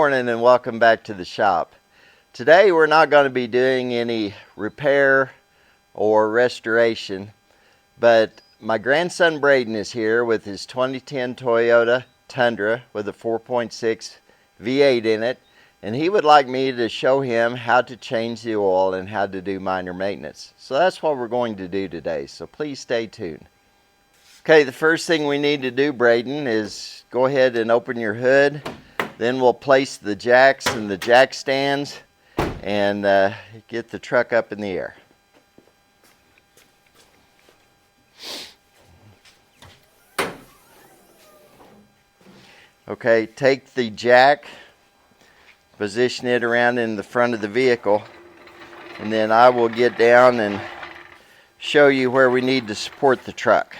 morning and welcome back to the shop. Today we're not going to be doing any repair or restoration, but my grandson Braden is here with his 2010 Toyota Tundra with a 4.6 V8 in it, and he would like me to show him how to change the oil and how to do minor maintenance. So that's what we're going to do today, so please stay tuned. Okay, the first thing we need to do, Braden, is go ahead and open your hood. Then we'll place the jacks and the jack stands and get the truck up in the air. Okay, take the jack, position it around in the front of the vehicle, and then I will get down and show you where we need to support the truck.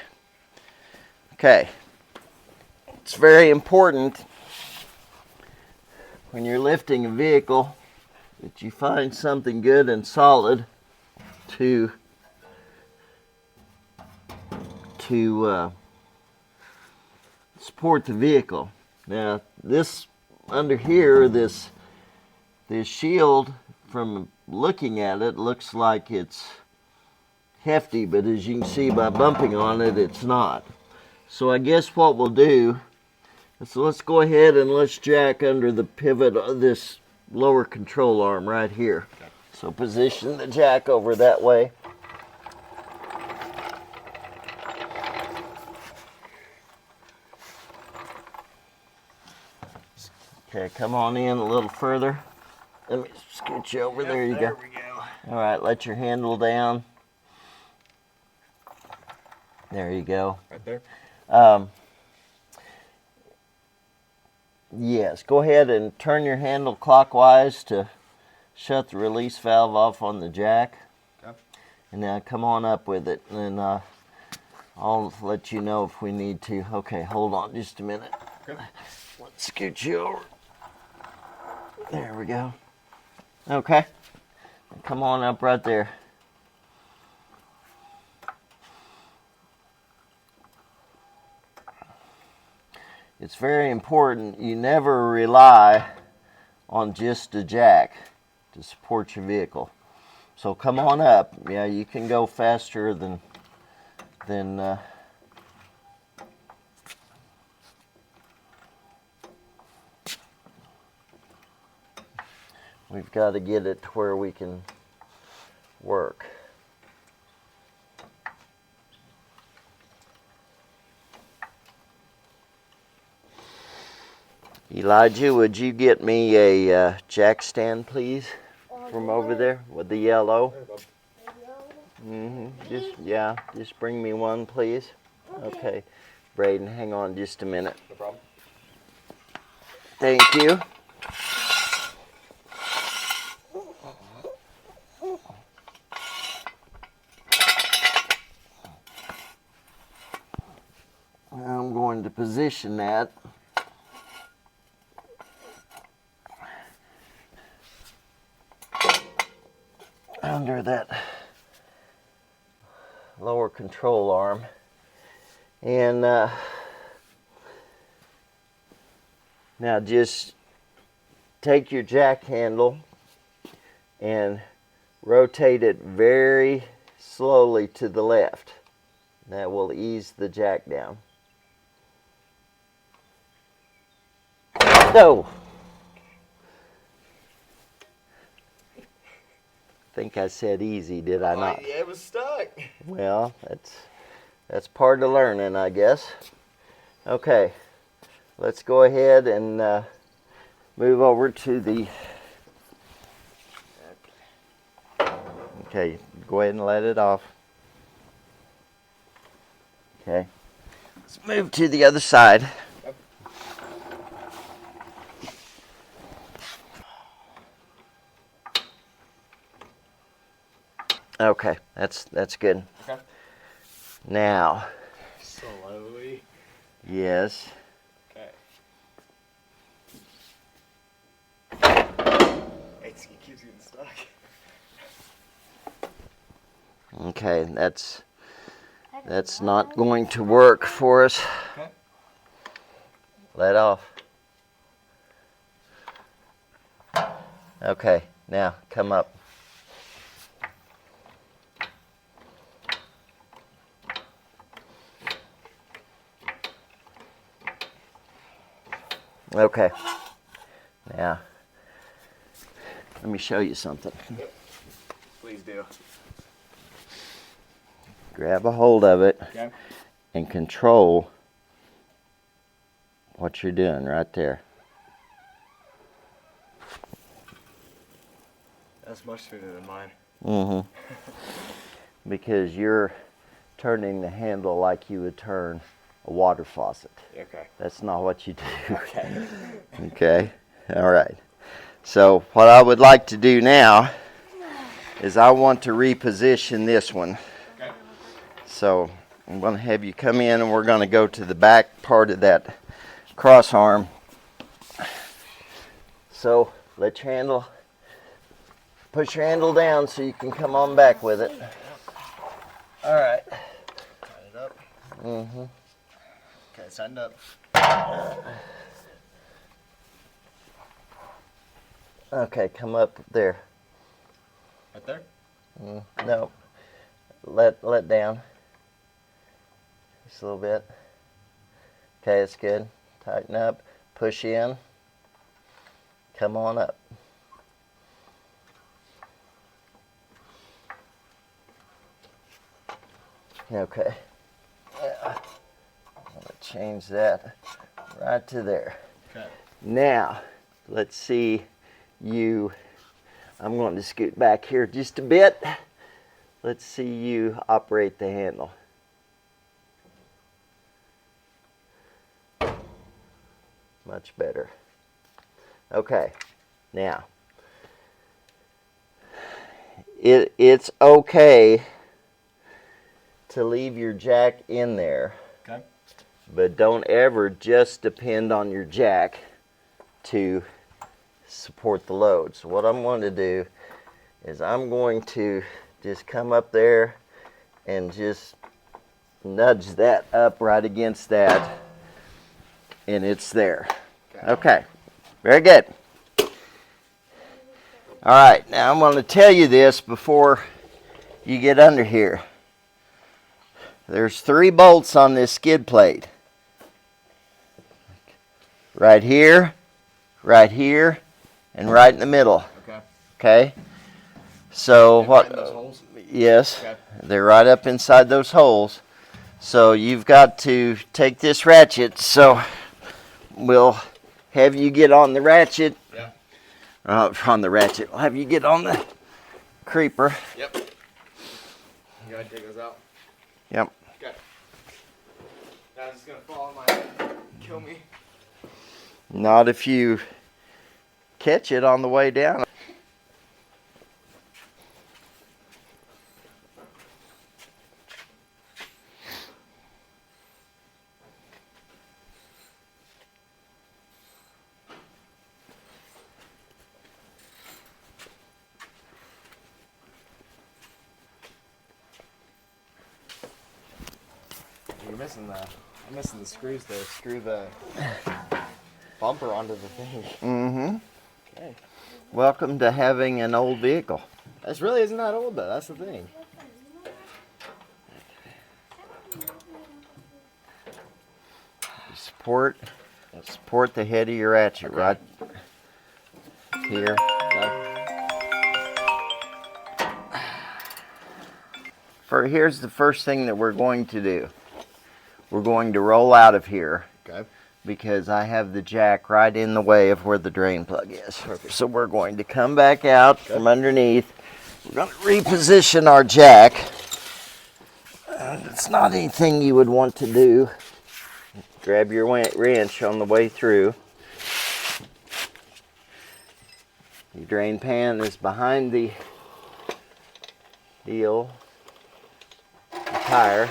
Okay, it's very important when you're lifting a vehicle that you find something good and solid to support the vehicle. Now this under here, this shield, from looking at it, looks like it's hefty, but as you can see by bumping on it, it's not. So I guess what we'll do is let's go ahead and let's jack under the pivot of this lower control arm right here. Okay. So position the jack over that way. Okay, come on in a little further. Let me scoot you over. Yep, there you go. There we go. All right, let your handle down. There you go. Right there? Yes, go ahead and turn your handle clockwise to shut the release valve off on the jack. Okay. And now come on up with it, and then I'll let you know if we need to. Okay, hold on just a minute. Okay. Let's scoot you over. There we go. Okay. Come on up right there. It's very important you never rely on just a jack to support your vehicle. So come on up. Yeah, you can go faster than we've got to get it to where we can work. Elijah, would you get me a jack stand, please, from over there with the yellow? Just bring me one, please. Okay, Braden, hang on just a minute. No problem. Thank you. I'm going to position that under that lower control arm, and now just take your jack handle and rotate it very slowly to the left. That will ease the jack down. No! I think I said easy, did I not? Yeah, it was stuck. Well, that's part of learning, I guess. Okay, let's go ahead and move over to the... Okay, go ahead and let it off. Okay, let's move to the other side. Okay, that's good. Okay. Now. Slowly. Yes. Okay. It keeps getting stuck. Okay, that's not going to work for us. Okay. Let off. Okay, now come up. Okay, now let me show you something. Please do. Grab a hold of it Okay. and control what you're doing right there. That's much smoother than mine. Mm-hmm. Because you're turning the handle like you would turn a water faucet. Okay. That's not what you do. Okay. Okay, all right. So what I would like to do now is I want to reposition this one. Okay. So I'm going to have you come in and we're going to go to the back part of that cross arm. So let your handle, push your handle down so you can come on back with it. All right. Tighten it up. Mm-hmm. Okay, it's tightened up. Okay, come up there. Right there? No, let down. Just a little bit. Okay, it's good. Tighten up. Push in. Come on up. Okay. I'm gonna change that right to there. Okay. Now, let's see you. I'm going to scoot back here just a bit. Let's see you operate the handle. Much better. Okay, now it's okay to leave your jack in there, Okay. but don't ever just depend on your jack to support the load. So what I'm going to do is I'm going to just come up there and just nudge that up right against that, and it's there. Okay, very good. All right, now I'm going to tell you this before you get under here. There's 3 bolts on this skid plate. Right here, and right in the middle. Okay. Okay? So And what? right in those holes? Yes, Okay. they're right up inside those holes. So you've got to take this ratchet. So we'll have you get on the ratchet. Yeah. On the ratchet. We'll have you get on the creeper. Yep. You gotta dig those out. Yep. Okay. Now it's just gonna fall on my head. Kill me. Not if you catch it on the way down. You're missing the. I'm missing the screws there. Screw the bumper onto the thing. Mm-hmm. Okay. Welcome to having an old vehicle. This really isn't that old though. That's the thing. Support the head of your ratchet right here. Here's the first thing that we're going to do. We're going to roll out of here. Okay. Because I have the jack right in the way of where the drain plug is. So we're going to come back out from underneath. We're going to reposition our jack. It's not anything you would want to do. Grab your wrench on the way through. Your drain pan is behind the tire.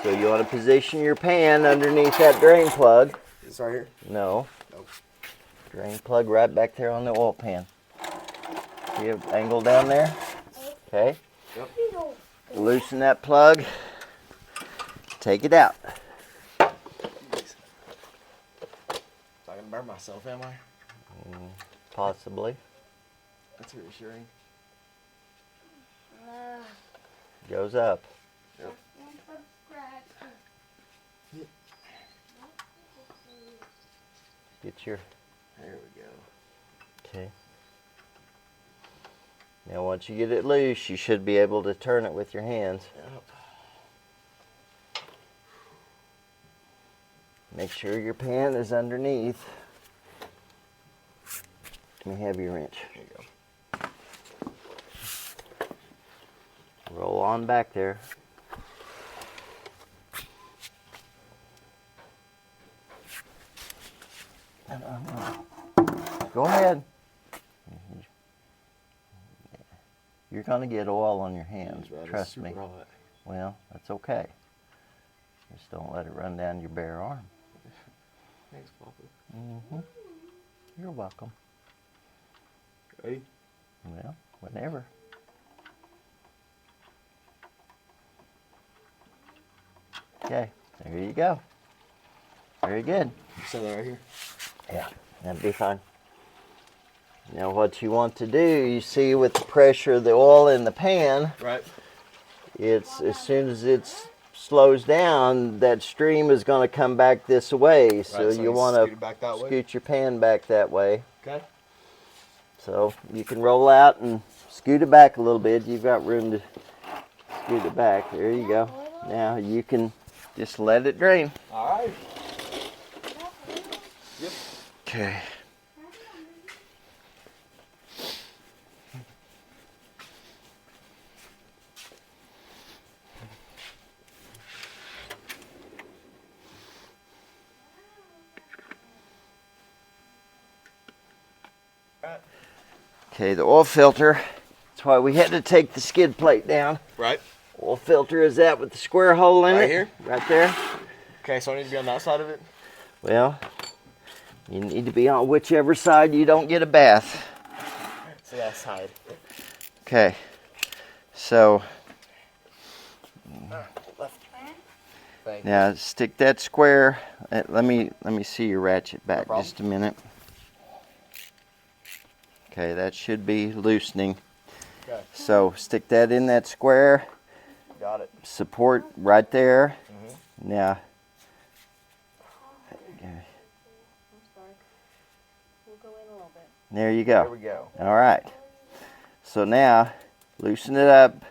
So you want to position your pan underneath that drain plug. Is this right here? No. Nope. Drain plug right back there on the oil pan. See an angle down there? Okay. Yep. Loosen that plug. Take it out. So I can burn myself, am I? Possibly. That's reassuring. Goes up. Yep. Get your. There we go. Okay. Now once you get it loose, you should be able to turn it with your hands. Yep. Make sure your pan is underneath. Let me have your wrench. There you go. Roll on back there. Go ahead. You're going to get oil on your hands, trust me. Hot. Well, that's okay. Just don't let it run down your bare arm. Thanks, Papa. You're welcome. Ready? Well, whenever. Okay, there you go. Very good. You set that right here? Yeah, that'd be fine. Now what you want to do, you see with the pressure of the oil in the pan, Right. it's as soon as it slows down, that stream is going to come back this way. So Right, so you you want scoot it back that to way? scoot your pan back that way. Okay. So you can roll out and scoot it back a little bit. You've got room to scoot it back. There you go. Now you can just let it drain. All right. Yep. Okay. Okay, the oil filter. That's why we had to take the skid plate down. Right. Oil filter is that with the square hole in it. Right here? Right there. Okay, so I need to be on that side of it? Well, you need to be on whichever side you don't get a bath. So that side. Okay, so Thank now stick that square. Let me see your ratchet back just a minute. Okay, that should be loosening. Okay. So stick that in that square. Got it. Support right there. Now. There you go. There we go. All right. So now, loosen it up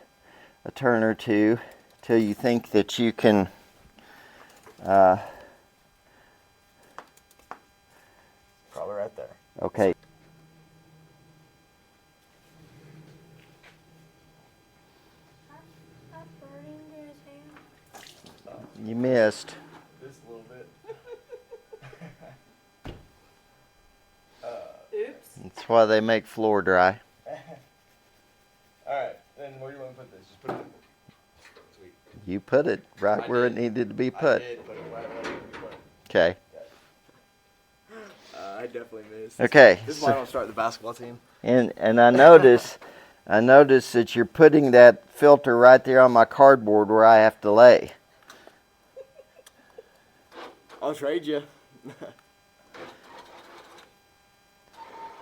a turn or two till you think that you can Probably right there. okay. You missed. Just a little bit. Oops. That's why they make floor dry. Alright, then where do you want to put this? Just put it in. Sweet. You put it right I where did. it needed to be I put. did put it right where it needed to be put. Okay. I definitely missed. Okay. This is why I don't start the basketball team. And I notice that you're putting that filter right there on my cardboard where I have to lay. I'll trade you.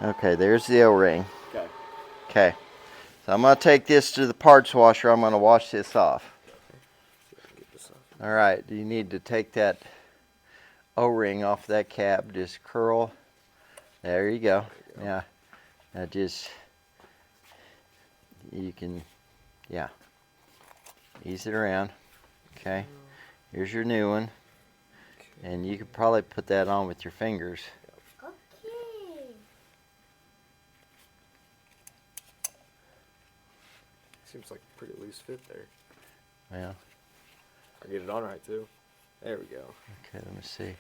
Okay, there's the O-ring. Okay. Okay. So I'm going to take this to the parts washer. I'm going to wash this off. All right, you need to take that O-ring off that cap. Just curl. There you go. Now just, you can, yeah, ease it around. Okay. Here's your new one. And you could probably put that on with your fingers. Okay. Seems like a pretty loose fit there. Yeah. I get it on right too. There we go. Okay, let me see.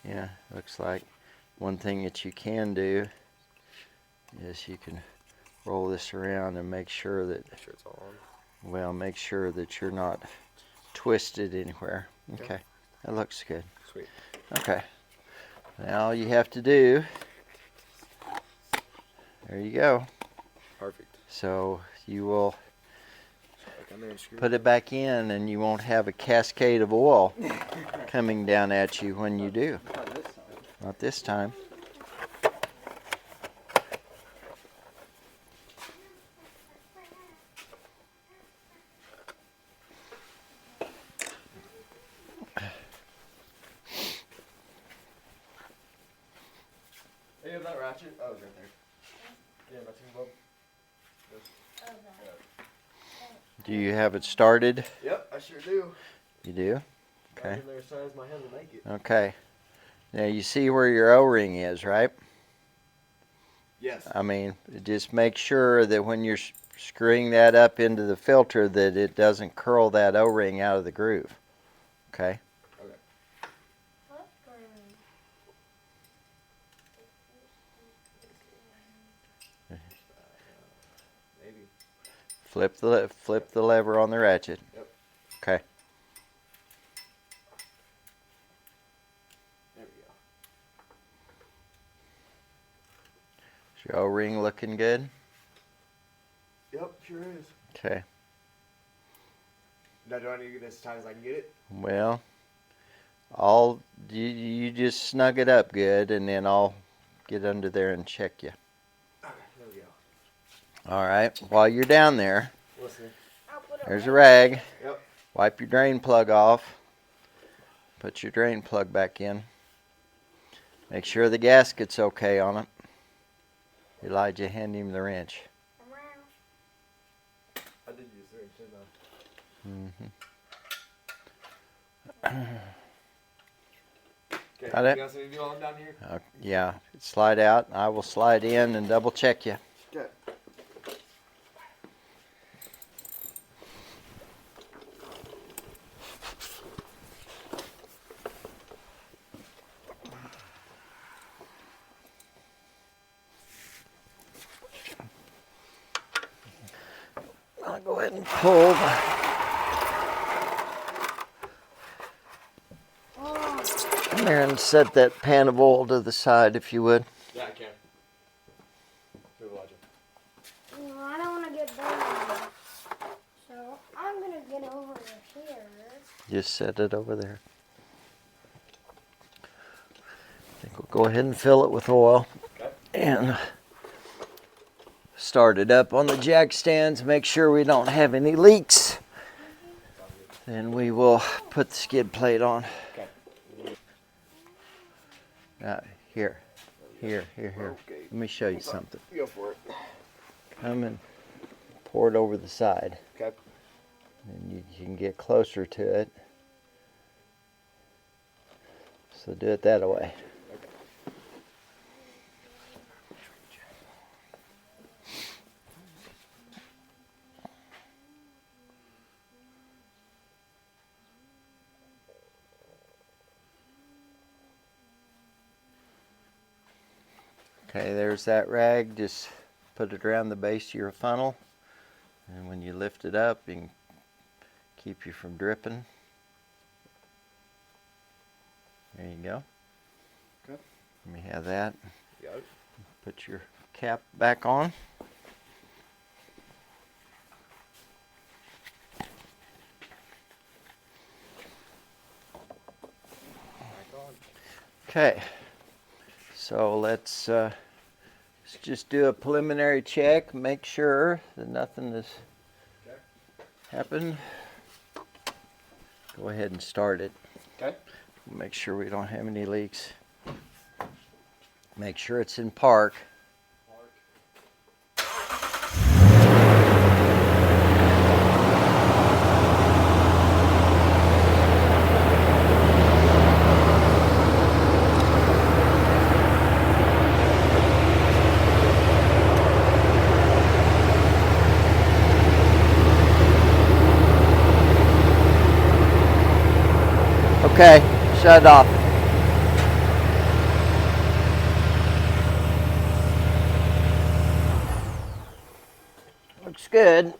Yeah, looks like one thing that you can do is you can roll this around and make sure that, Make sure it's all on. well, make sure that you're not twisted anywhere. Okay. Okay, that looks good. Sweet. Okay, now all you have to do, there you go. Perfect. So you will Like I'm in screw. put it back in and you won't have a cascade of oil coming down at you when you do. Not this time. that ratchet? Oh, it's right there. Yeah, my two bob. Do you have it started? Yep, I sure do. You do? Not Okay. even there as tight as my hand will make it. Okay. Now you see where your O-ring is, right? Yes. I mean, just make sure that when you're screwing that up into the filter that it doesn't curl that O-ring out of the groove. Okay? Maybe. Flip the lever on the ratchet. Yep. Okay. There we go. Is your O-ring looking good? Yep, sure is. Okay. Now, do I need to get it as tight as I can get it? Well, you just snug it up good, and then I'll get under there and check you. Okay, there we go. All right. While you're down there, Listening. there's a rag. Yep. Wipe your drain plug off. Put your drain plug back in. Make sure the gasket's okay on it. Elijah, hand him the wrench. I did use the wrench, didn't I? Okay, Got it? you guys need to do all down here? Yeah, slide out. I will slide in and double check you. Okay. I'll go ahead and pull. Come here and set that pan of oil to the side if you would. Yeah, I can. Go, Elijah. No, I don't want to get burned. So I'm going to get over here. Just set it over there. I think we'll go ahead and fill it with oil. Okay. And start it up on the jack stands. Make sure we don't have any leaks. Then we will put the skid plate on. Okay. Here. Okay. Let me show you something. Go for it. Come and pour it over the side. Okay. And you can get closer to it. So do it that way. Okay, there's that rag. Just put it around the base of your funnel. And when you lift it up, you can keep you from dripping. There you go. Okay. Let me have that. Got it. Put your cap back on. Okay, so let's just do a preliminary check, make sure that nothing has happened. Go ahead and start it. Okay. Make sure we don't have any leaks. Make sure it's in park. Okay, shut it off. Looks good.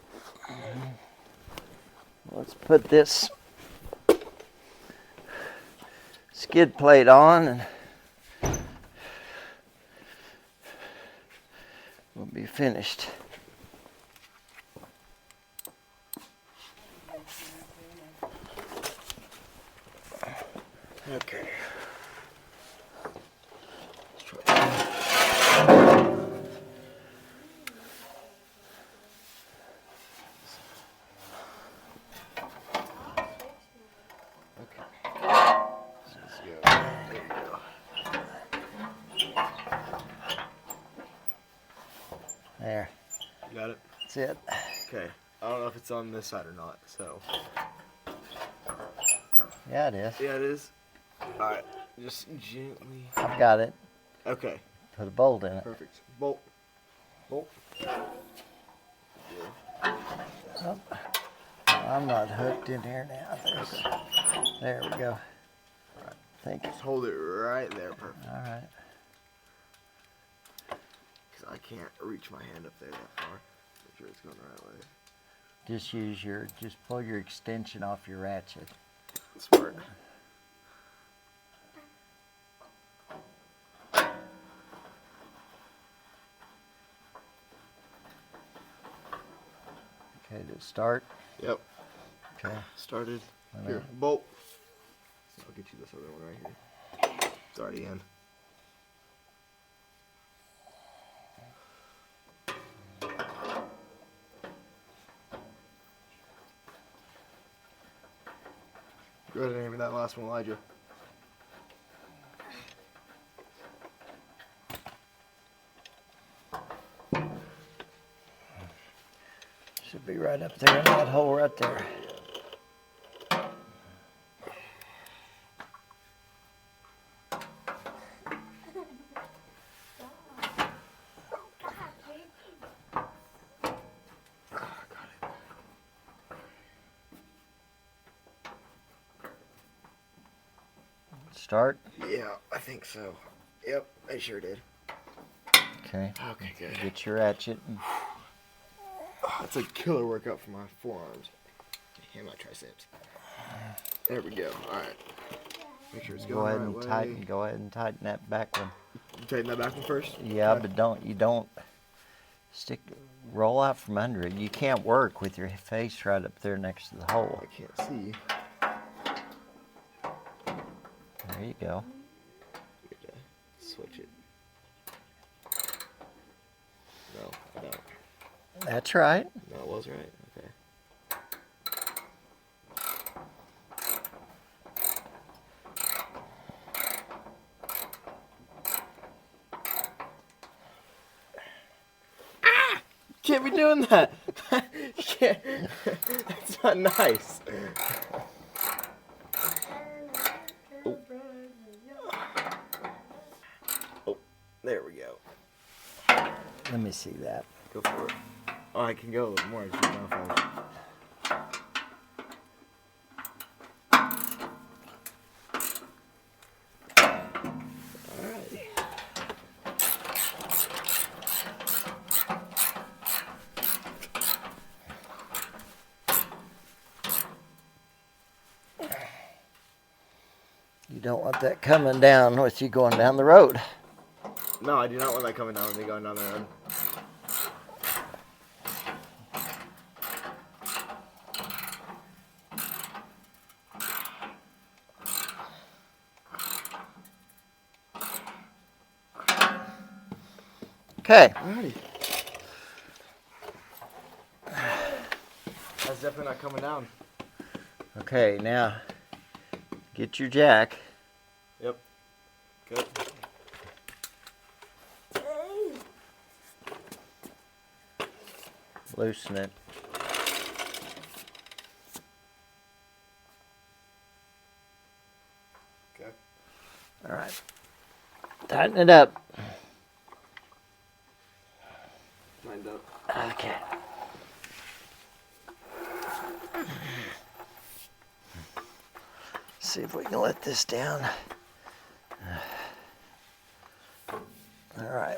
Let's put this skid plate on and we'll be finished. Okay. it. Okay. I don't know if it's on this side or not, so. Yeah, it is. Yeah, it is. Alright. Just gently. I've got it. Okay. Put a bolt in it. Perfect. Bolt. Bolt. Oh, I'm not hooked in here now. There we go. Thank you. Just hold it right there. Perfect. All right. Because I can't reach my hand up there that far. Make sure it's going the right way. Just pull your extension off your ratchet. Smart. Okay, to start. Yep. Okay. Started. Let Here, me- bolt. I'll get you this other one right here. It's already in. Go ahead and name that last one, Elijah. Should be right up there in that hole right there. Start. Yeah, I think so. Yep, I sure did. Okay. Okay, good. Get your ratchet. That's a killer workout for my forearms and my triceps. There we go. All right. Make sure it's going Go ahead the and right tighten. way. Go ahead and tighten that back one. Tighten that back one first. Yeah, Okay. but don't roll out from under it. You can't work with your face right up there next to the hole. I can't see. There you go. Good to switch it. No, I don't. That's right. No, it was right. Okay. Can't be doing that. You can't. That's not nice. Oh, there we go. Let me see that. Go for it. Oh, I can go a little more. I just don't know if I... Alrighty. You don't want that coming down with you going down the road. No, I do not want that coming down with me going down the road. Okay. Alrighty. That's definitely not coming down. Okay, now get your jack. Yep. Good. Loosen it. Okay. All right. Tighten it up. Lined up. Okay. See if we can let this down. All right.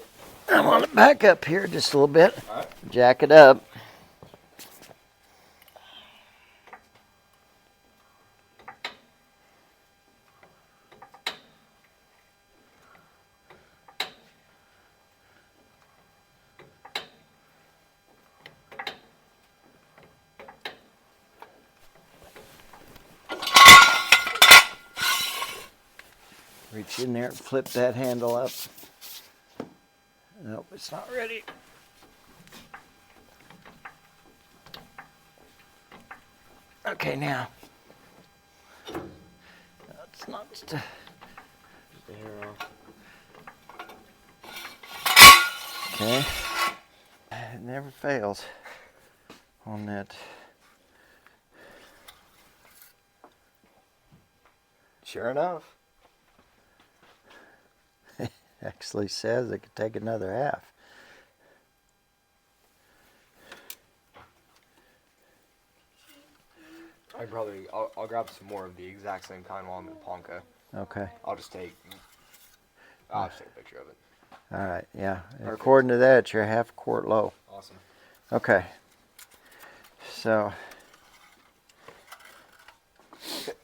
I'm going to back up here just a little bit. All right. Jack it up. Reach in there and flip that handle up. Nope, it's not ready. Okay, now. That's not. Just the hair off. Okay. It never fails. on that. Sure enough. Actually says it could take another half. I'll grab some more of the exact same kind while I'm in Ponca. Okay. I'll just take a picture of it. All right. Yeah. Perfect. According to that, you're half a quart low. Awesome. Okay. So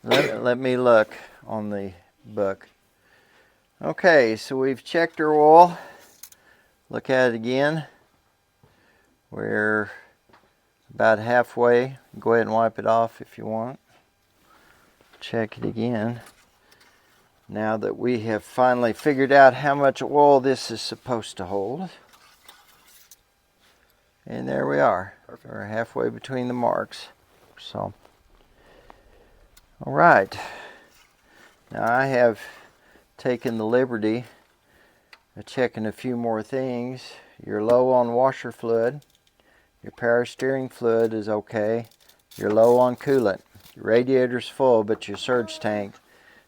let me look on the book. Okay, so we've checked our oil. Look at it again. We're about halfway. Go ahead and wipe it off if you want. Check it again. Now that we have finally figured out how much oil this is supposed to hold. And there we are. Perfect. We're halfway between the marks. So, all right. Now I have taken the liberty of checking a few more things. You're low on washer fluid. Your power steering fluid is okay. You're low on coolant. Your radiator's full, but your surge tank.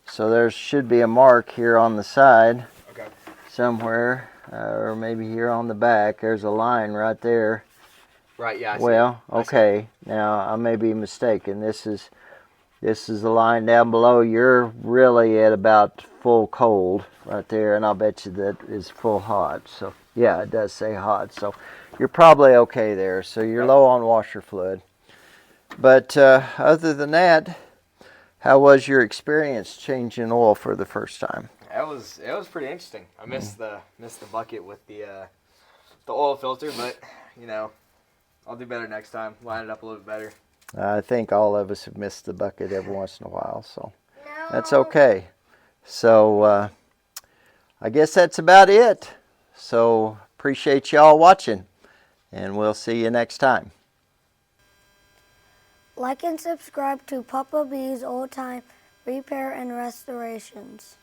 So there should be a mark here on the side. Okay. Somewhere, or maybe here on the back. There's a line right there. Right, yeah, I see Well, it. I see okay. Now I may be mistaken. This is the line down below. You're really at about full cold right there, and I'll bet you that is full hot. So yeah, it does say hot. So you're probably okay there. So you're low on washer fluid. But other than that, how was your experience changing oil for the first time? It was pretty interesting. I missed the bucket with the oil filter, but you know, I'll do better next time. Line it up a little bit better. I think all of us have missed the bucket every once in a while, so No. that's okay. So I guess that's about it. So appreciate y'all watching, and we'll see you next time. Like and subscribe to Papa B's Old Time Repair and Restorations.